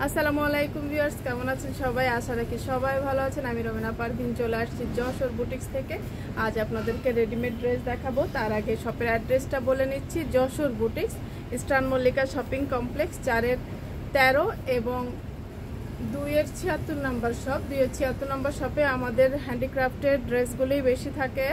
আসসালামু আলাইকুম ভিউয়ার্স, কেমন আছেন সবাই? আশা রাখি সবাই ভালো আছেন। আমি রবিনা পারভিন চলে আসছি যশোর বুটিক্স থেকে। আজ আপনাদেরকে রেডিমেড ড্রেস দেখাবো। তার আগে শপের অ্যাড্রেসটা বলে নিচ্ছি। Jessore boutiques, eastern Mallika shopping complex, 4-13 এবং 2-76 নম্বর শপ। 2-76 নম্বর শপে আমাদের হ্যান্ডিক্রাফটের ড্রেসগুলি বেশি থাকে,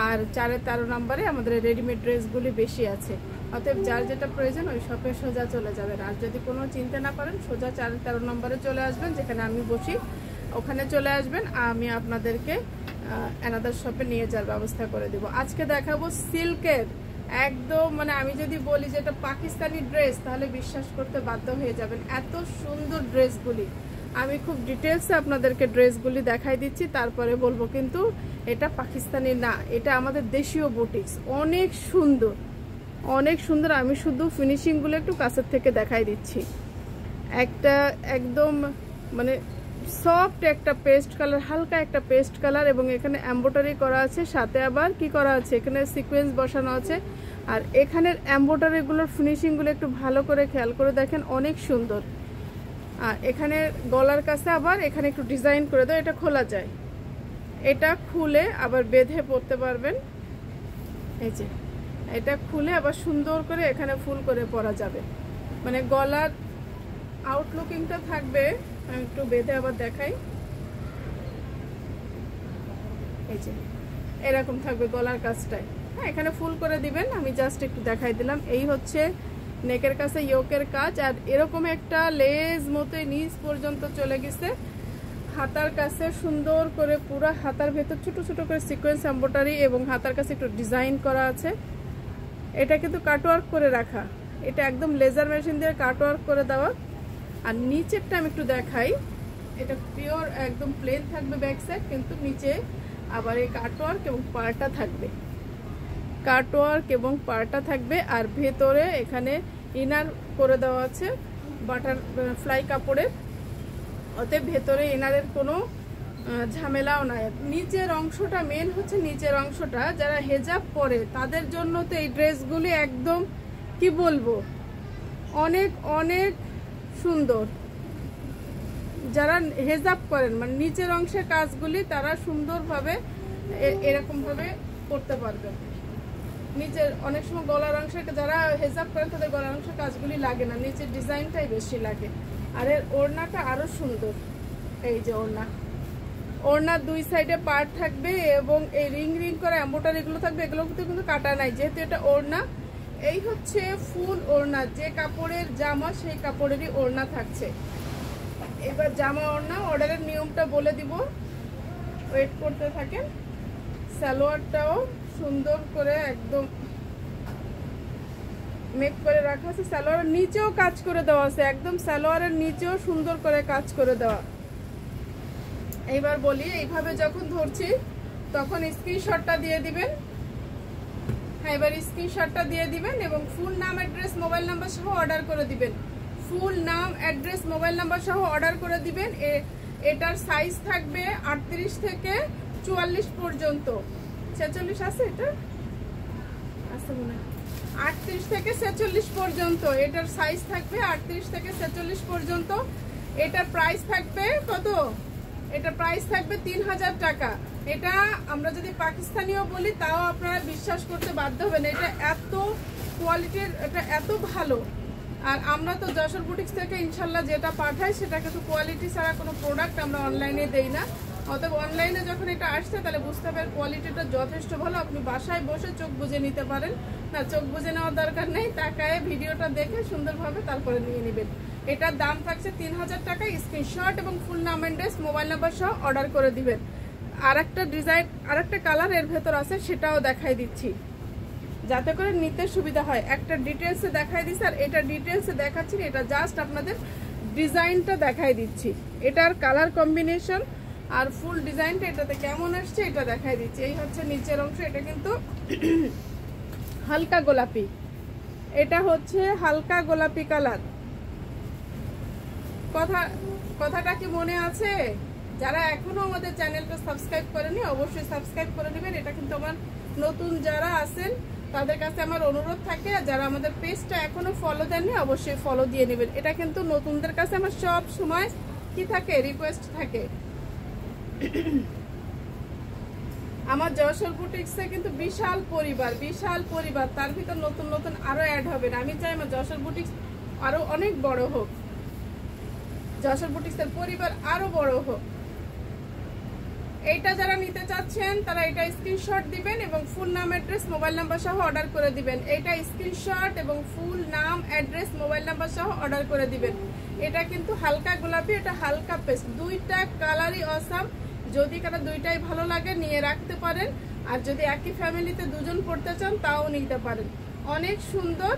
আর 4-13 নম্বরে আমাদের রেডিমেড ড্রেসগুলি বেশি আছে। অতএব যার যেটা প্রয়োজন ওই শপে সোজা চলে যাবেন। আর যদি কোনো চিন্তা না করেন, সোজা 4-13 নম্বরে চলে আসবেন, যেখানে আমি বসি ওখানে চলে আসবেন। আমি আপনাদেরকে অ্যানাদার শপে নিয়ে যাওয়ার ব্যবস্থা করে দেব। আজকে দেখাবো সিল্কের একদম, মানে আমি যদি বলি যে এটা পাকিস্তানি ড্রেস, তাহলে বিশ্বাস করতে বাধ্য হয়ে যাবেন। এত সুন্দর ড্রেসগুলি আমি খুব ডিটেলসে আপনাদেরকে ড্রেসগুলি দেখাই দিচ্ছি, তারপরে বলবো কিন্তু এটা পাকিস্তানি না, এটা আমাদের দেশীয় বুটিক্স। অনেক সুন্দর, অনেক সুন্দর। আমি শুধু ফিনিশিংগুলো একটু কাছের থেকে দেখাই দিচ্ছি। একটা একদম মানে সফট একটা পেস্ট কালার, হালকা একটা পেস্ট কালার, এবং এখানে এমব্রয়ডারি করা আছে, সাথে আবার কি করা আছে, এখানে সিকোয়েন্স বসানো আছে। আর এখানের এমব্রয়ডারিগুলোর ফিনিশিংগুলো একটু ভালো করে খেয়াল করে দেখেন, অনেক সুন্দর। আর এখানে গলার কাছে আবার এখানে একটু ডিজাইন করে দাও, এটা খোলা যায়, এটা খুলে আবার বেঁধে পরতে পারবেন। এই যে এটা খুলে আবার সুন্দর করে এখানে ফুল করে পরা যাবে, মানে গলার আউটলুকিংটা থাকবে। আমি একটু বেঁধে আবার দেখাই। এই যে এরকম থাকবে গলার কাছটায়। হ্যাঁ, এখানে ফুল করে দিবেন। আমি জাস্ট একটু দেখাই দিলাম। এই হচ্ছে নেকের কাছে ইয়োকের কাজ, আর এরকম একটা লেজ মতো নিচ পর্যন্ত চলে গেছে। হাতার কাছে সুন্দর করে পুরো হাতার ভেতর ছোট ছোট করে সিকোয়েন্স এমব্রয়ডারি, এবং হাতার কাছে একটু ডিজাইন করা আছে। এটা কিন্তু কাটওয়ার্ক করে রাখা, এটা একদম লেজার মেশিন দিয়ে কাটওয়ার্ক করে দেওয়া। আর নিচেরটা আমি একটু দেখাই। এটা পিওর একদম প্লেন থাকবে ব্যাক সাইড, কিন্তু নিচে আবার এই কাটওয়ার্ক এবং পাড়টা থাকবে, কাটওয়ার্ক এবং পাড়টা থাকবে। আর ভেতরে এখানে ইনার করে দেওয়া আছে বাটার ফ্লাই কাপড়ের, অতএব ভেতরে ইনারের কোনো ঝামেলাও নাই। নিচের অংশটা মেন হচ্ছে, নিচের অংশটা যারা হেজাব পরে তাদের জন্য তো এই ড্রেসগুলি একদম কি বলবো, অনেক অনেক সুন্দর। যারা হেজাব করেন, মানে নিচের অংশের কাজগুলি তারা সুন্দরভাবে এরকম ভাবে করতে পারবেন। নিচের অনেক সময় গলার অংশে যারা হেজাব করেন তাদের গলার অংশের কাজগুলি লাগে না, নিচের ডিজাইনটাই বেশি লাগে। আর এর ওড়নাটা আরো সুন্দর। এই যে ওড়নার দুই সাইডে পার্ট থাকবে, এবং এই রিং রিং করে এমব্রয়ডারিগুলো থাকবে। এগুলো কিন্তু কাটা নাই, যেহেতু এটা ওড়না। এই হচ্ছে ফুল ওড়না, যে কাপড়ের জামা সেই কাপড়েরই ওড়না থাকছে। এবার জামা ওড়না অর্ডারের নিয়মটা বলে দিব, ওয়েট করতে থাকেন। সালোয়ারটাও সুন্দর করে একদম মেক করে রাখা আছে। সালোয়ারের নিচেও কাজ করে দেওয়া আছে, একদম সালোয়ারের নিচেও সুন্দর করে কাজ করে দেওয়া। এইবার বলি, এইভাবে যখন ধরছি তখন স্ক্রিনশটটা দিয়ে দিবেন। হ্যাঁ, এবার স্ক্রিনশটটা দিয়ে দিবেন এবং ফুল নাম, অ্যাড্রেস, মোবাইল নাম্বার সহ অর্ডার করে দিবেন। ফুল নাম, অ্যাড্রেস, মোবাইল নাম্বার সহ অর্ডার করে দিবেন। এটার সাইজ থাকবে 38 থেকে 44 পর্যন্ত। 46 আছে, এটা আছে মনে হয় 38 থেকে 46 পর্যন্ত এটার সাইজ থাকবে। 38 থেকে 46 পর্যন্ত। এটার প্রাইস থাকবে কত? এটা প্রাইস থাকবে 3000 টাকা। এটা আমরা যদি পাকিস্তানিও বলি তাও আপনারা বিশ্বাস করতে বাধ্য হবেন, এটা এত কোয়ালিটির, এটা এত ভালো। আর আমরা তো যশোর বুটিক্স থেকে ইনশাল্লাহ যেটা পাঠাই সেটা কিন্তু কোয়ালিটি ছাড়া কোনো প্রোডাক্ট আমরা অনলাইনে দেই না। অতএব অনলাইনে যখন এটা আসছে তাহলে বুঝতে পারেন কোয়ালিটিটা যথেষ্ট ভালো। আপনি বাসায় বসে চোখ বুজে নিতে পারেন। না, চোখ বুজে নেওয়ার দরকার নেই, তাকায় ভিডিওটা দেখে সুন্দরভাবে তারপরে নিয়ে নেবেন। এটার দাম থাকছে 3000 টাকা। স্ক্রিনশট এবং ফুল নাম, অ্যাড্রেস, মোবাইল নাম্বার সহ অর্ডার করে দিবেন। আর একটা ডিজাইন, আর একটা কালার এর ভেতর আছে, সেটাও দেখাই দিচ্ছি যাতে করে নিতে সুবিধা হয়। একটা ডিটেলসে দেখাই দিচ্ছি, আর এটা ডিটেলসে দেখাচ্ছি, এটা জাস্ট আপনাদের ডিজাইনটা দেখাই দিচ্ছি। এটার কালার কম্বিনেশন আর ফুল ডিজাইনটা এটাতে কেমন আসছে এটা দেখাই দিচ্ছি। এই হচ্ছে নিচের অংশ, এটা কিন্তু হালকা গোলাপি, এটা হচ্ছে হালকা গোলাপি কালার। কথাটা কি মনে আছে? যারা এখনো আমাদের চ্যানেলটা সাবস্ক্রাইব করেনি অবশ্যই সাবস্ক্রাইব করে নেবেন। এটা কিন্তু আমার নতুন যারা আছেন তাদের কাছে আমার অনুরোধ থাকে, যারা আমাদের পেজটা এখনো ফলো দেননি অবশ্যই ফলো দিয়ে নেবেন। এটা কিন্তু নতুনদের কাছে আমার সব সময় কি থাকে, রিকোয়েস্ট থাকে। আমার যশোর বুটিক্সে কিন্তু বিশাল পরিবার, তার ভিতর নতুন নতুন আরো অ্যাড হবে। আমি চাই আমার যশোর বুটিক্স আরো অনেক বড় হোক, যশোর বুটিক্সের পরিবার আরো বড় হোক। এইটা যারা নিতে চাচ্ছেন তারা এটা স্ক্রিনশট দিবেন এবং ফুল নাম, অ্যাড্রেস, মোবাইল নাম্বার সহ অর্ডার করে দিবেন। এটা স্ক্রিনশট এবং ফুল নাম, অ্যাড্রেস, মোবাইল নাম্বার সহ অর্ডার করে দিবেন। এটা কিন্তু হালকা গোলাপি, এটা হালকা পেস্ট, দুইটা কালারই অসাম। যদি কারো দুইটাই ভালো লাগে নিয়ে রাখতে পারেন, আর যদি একই ফ্যামিলিতে দুজন পড়তে চান তাও নিতে পারেন। অনেক সুন্দর,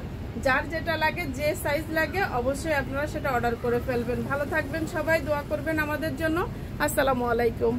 যার যেটা লাগে, যে সাইজ লাগে অবশ্যই আপনারা সেটা অর্ডার করে ফেলবেন। ভালো থাকবেন সবাই, দোয়া করবেন আমাদের জন্য। আসসালামু আলাইকুম।